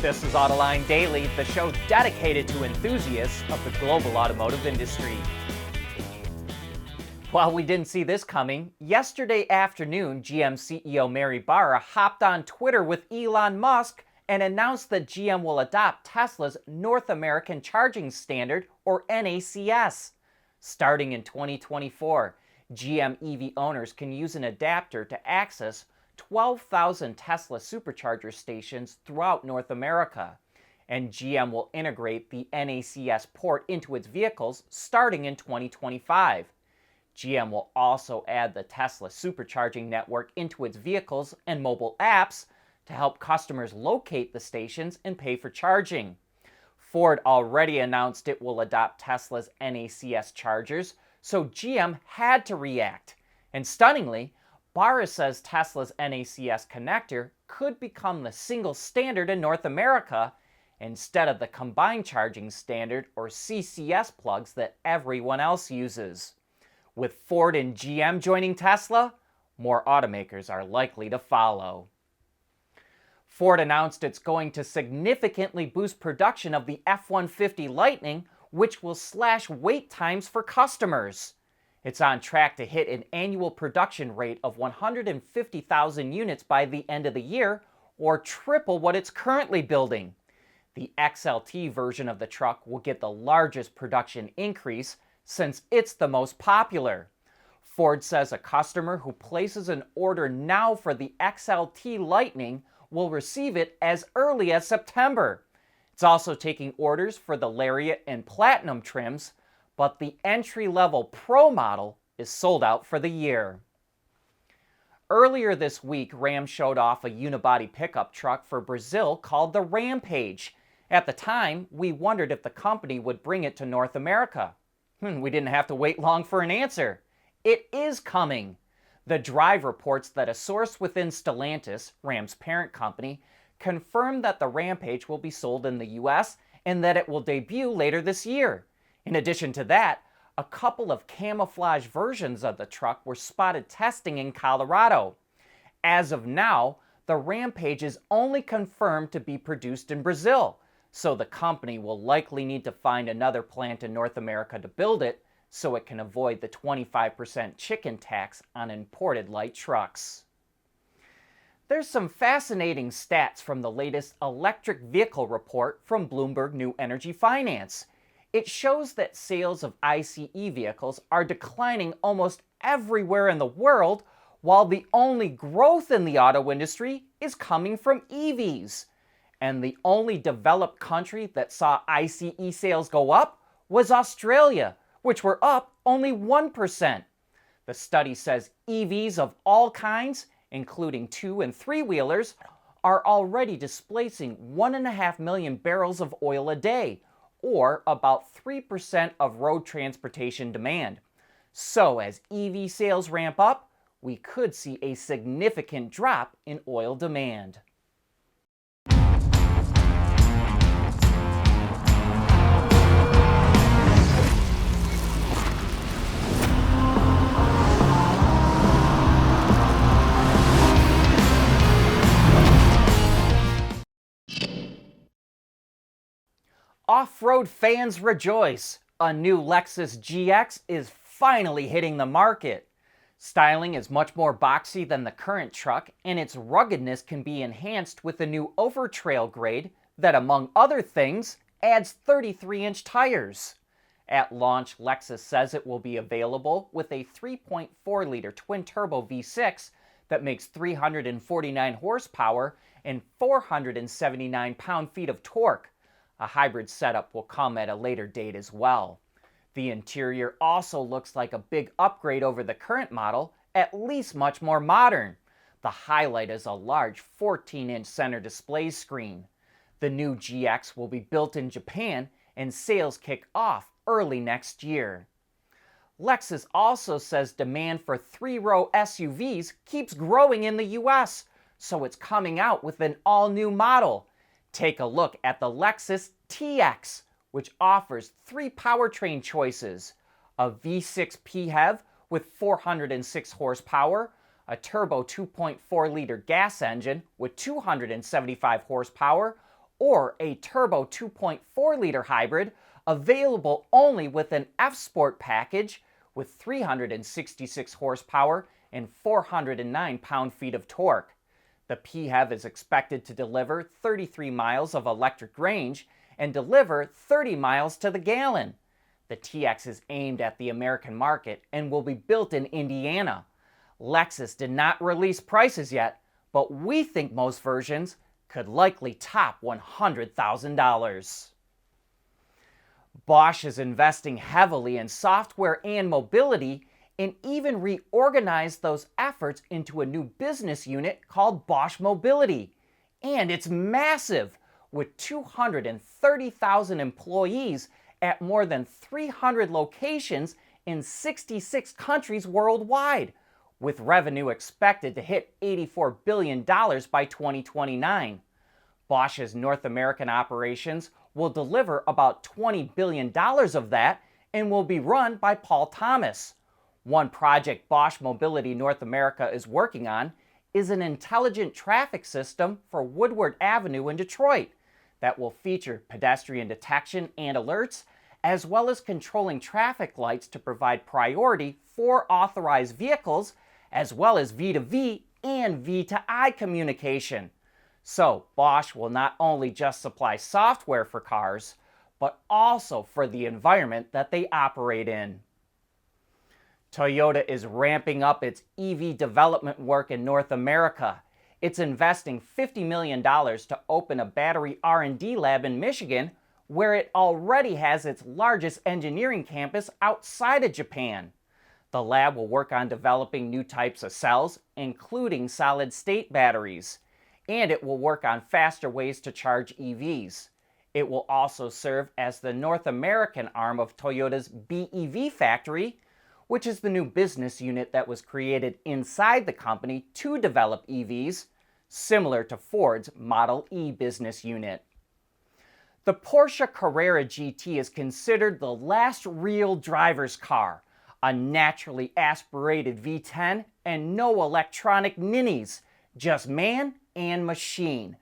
This is Autoline Daily, the show dedicated to enthusiasts of the global automotive industry. While we didn't see this coming, yesterday afternoon, GM CEO Mary Barra hopped on Twitter with Elon Musk and announced that GM will adopt Tesla's North American Charging Standard, or NACS. Starting in 2024, GM EV owners can use an adapter to access 12,000 Tesla supercharger stations throughout North America, and GM will integrate the NACS port into its vehicles starting in 2025. GM will also add the Tesla supercharging network into its vehicles and mobile apps to help customers locate the stations and pay for charging. Ford already announced it will adopt Tesla's NACS chargers, so GM had to react. And stunningly, Barra says Tesla's NACS connector could become the single standard in North America instead of the combined charging standard, or CCS, plugs that everyone else uses. With Ford and GM joining Tesla, more automakers are likely to follow. Ford announced it's going to significantly boost production of the F-150 Lightning, which will slash wait times for customers. It's on track to hit an annual production rate of 150,000 units by the end of the year, or triple what it's currently building. The XLT version of the truck will get the largest production increase since it's the most popular. Ford says a customer who places an order now for the XLT Lightning will receive it as early as September. It's also taking orders for the Lariat and Platinum trims, but the entry-level Pro model is sold out for the year. Earlier this week, Ram showed off a unibody pickup truck for Brazil called the Rampage. At the time, we wondered if the company would bring it to North America. We didn't have to wait long for an answer. It is coming. The Drive reports that a source within Stellantis, Ram's parent company, confirmed that the Rampage will be sold in the US and that it will debut later this year. In addition to that, a couple of camouflage versions of the truck were spotted testing in Colorado. As of now, the Rampage is only confirmed to be produced in Brazil, so the company will likely need to find another plant in North America to build it so it can avoid the 25% chicken tax on imported light trucks. There's some fascinating stats from the latest electric vehicle report from Bloomberg New Energy Finance. It shows that sales of ICE vehicles are declining almost everywhere in the world, while the only growth in the auto industry is coming from EVs. And the only developed country that saw ICE sales go up was Australia, which were up only 1%. The study says EVs of all kinds, including 2- and 3-wheelers, are already displacing 1.5 million barrels of oil a day, or about 3% of road transportation demand. So as EV sales ramp up, we could see a significant drop in oil demand. Off-road fans rejoice! A new Lexus GX is finally hitting the market. Styling is much more boxy than the current truck, and its ruggedness can be enhanced with the new Overtrail grade that, among other things, adds 33-inch tires. At launch, Lexus says it will be available with a 3.4-liter twin-turbo V6 that makes 349 horsepower and 479 pound-feet of torque. A hybrid setup will come at a later date as well. The interior also looks like a big upgrade over the current model, at least much more modern. The highlight is a large 14-inch center display screen. The new GX will be built in Japan, and sales kick off early next year. Lexus also says demand for 3-row SUVs keeps growing in the US, so it's coming out with an all-new model. Take a look at the Lexus TX, which offers 3 powertrain choices: a V6 PHEV with 406 horsepower, a turbo 2.4-liter gas engine with 275 horsepower, or a turbo 2.4-liter hybrid available only with an F-Sport package with 366 horsepower and 409 pound-feet of torque. The PHEV is expected to deliver 33 miles of electric range and deliver 30 miles to the gallon. The TX is aimed at the American market and will be built in Indiana. Lexus did not release prices yet, but we think most versions could likely top $100,000. Bosch is investing heavily in software and mobility and even reorganized those efforts into a new business unit called Bosch Mobility. And it's massive, with 230,000 employees at more than 300 locations in 66 countries worldwide, with revenue expected to hit $84 billion by 2029. Bosch's North American operations will deliver about $20 billion of that and will be run by Paul Thomas. One project Bosch Mobility North America is working on is an intelligent traffic system for Woodward Avenue in Detroit that will feature pedestrian detection and alerts, as well as controlling traffic lights to provide priority for authorized vehicles, as well as V2V and V2I communication. So Bosch will not only just supply software for cars, but also for the environment that they operate in. Toyota is ramping up its EV development work in North America. It's investing $50 million to open a battery R&D lab in Michigan, where it already has its largest engineering campus outside of Japan. The lab will work on developing new types of cells, including solid-state batteries, and it will work on faster ways to charge EVs. It will also serve as the North American arm of Toyota's BEV factory, which is the new business unit that was created inside the company to develop EVs, similar to Ford's Model E business unit. The Porsche Carrera GT is considered the last real driver's car, a naturally aspirated V10 and no electronic ninnies, just man and machine.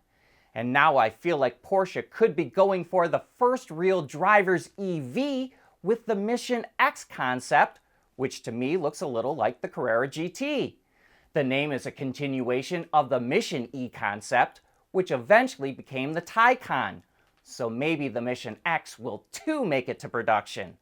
And now I feel like Porsche could be going for the first real driver's EV with the Mission X concept, which to me looks a little like the Carrera GT. The name is a continuation of the Mission E concept, which eventually became the Taycan. So maybe the Mission X will too make it to production.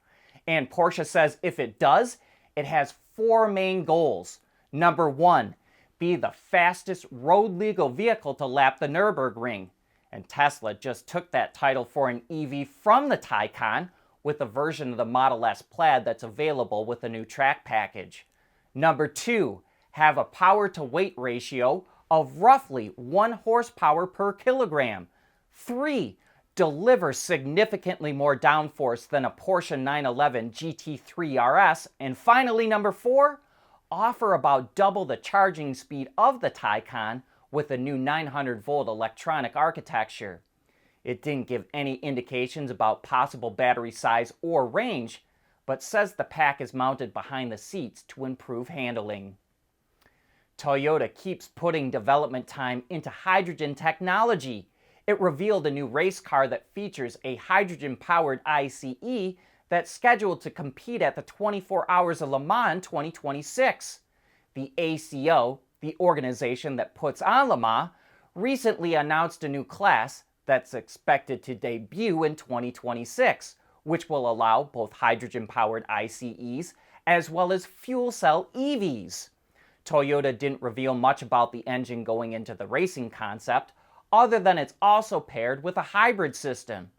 And Porsche says if it does, it has 4 main goals. Number 1, be the fastest road legal vehicle to lap the Nürburgring. And Tesla just took that title for an EV from the Taycan, with a version of the Model S Plaid that's available with a new track package. Number 2, have a power-to-weight ratio of roughly 1 horsepower per kilogram. 3, deliver significantly more downforce than a Porsche 911 GT3 RS. And finally, number 4, offer about double the charging speed of the Taycan with a new 900-volt electronic architecture. It didn't give any indications about possible battery size or range, but says the pack is mounted behind the seats to improve handling. Toyota keeps putting development time into hydrogen technology. It revealed a new race car that features a hydrogen-powered ICE that's scheduled to compete at the 24 Hours of Le Mans in 2026. The ACO, the organization that puts on Le Mans, recently announced a new class that's expected to debut in 2026, which will allow both hydrogen-powered ICEs as well as fuel cell EVs. Toyota didn't reveal much about the engine going into the racing concept, other than it's also paired with a hybrid system.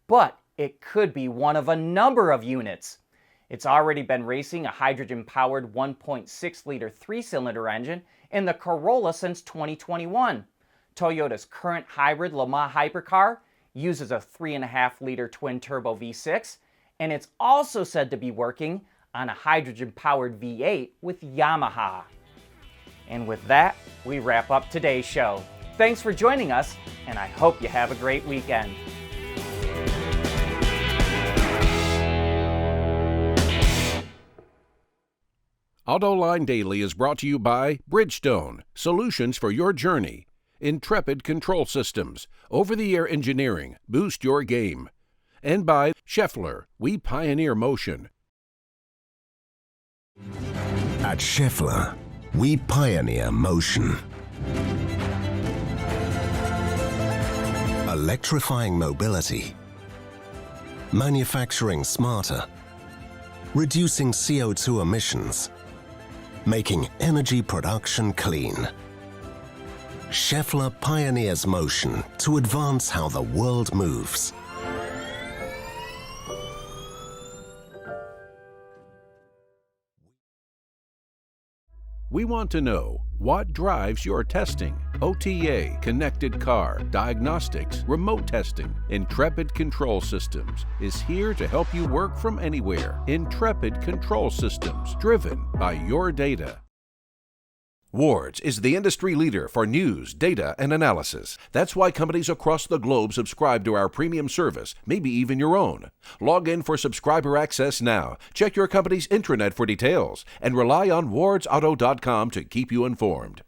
But it could be one of a number of units. It's already been racing a hydrogen-powered 1.6-liter 3-cylinder engine in the Corolla since 2021. Toyota's current hybrid Le Mans Hypercar uses a 3.5-liter twin-turbo V6, and it's also said to be working on a hydrogen-powered V8 with Yamaha. And with that, we wrap up today's show. Thanks for joining us, and I hope you have a great weekend. Autoline Daily is brought to you by Bridgestone, solutions for your journey. Intrepid Control Systems, over-the-air engineering, boost your game. And by Schaeffler, we pioneer motion. At Schaeffler, we pioneer motion. Electrifying mobility, manufacturing smarter, reducing CO2 emissions, making energy production clean. Schaeffler pioneers motion to advance how the world moves. We want to know what drives your testing. OTA, connected car, diagnostics, remote testing. Intrepid Control Systems is here to help you work from anywhere. Intrepid Control Systems, driven by your data. Wards is the industry leader for news, data, and analysis. That's why companies across the globe subscribe to our premium service, maybe even your own. Log in for subscriber access now. Check your company's intranet for details and rely on wardsauto.com to keep you informed.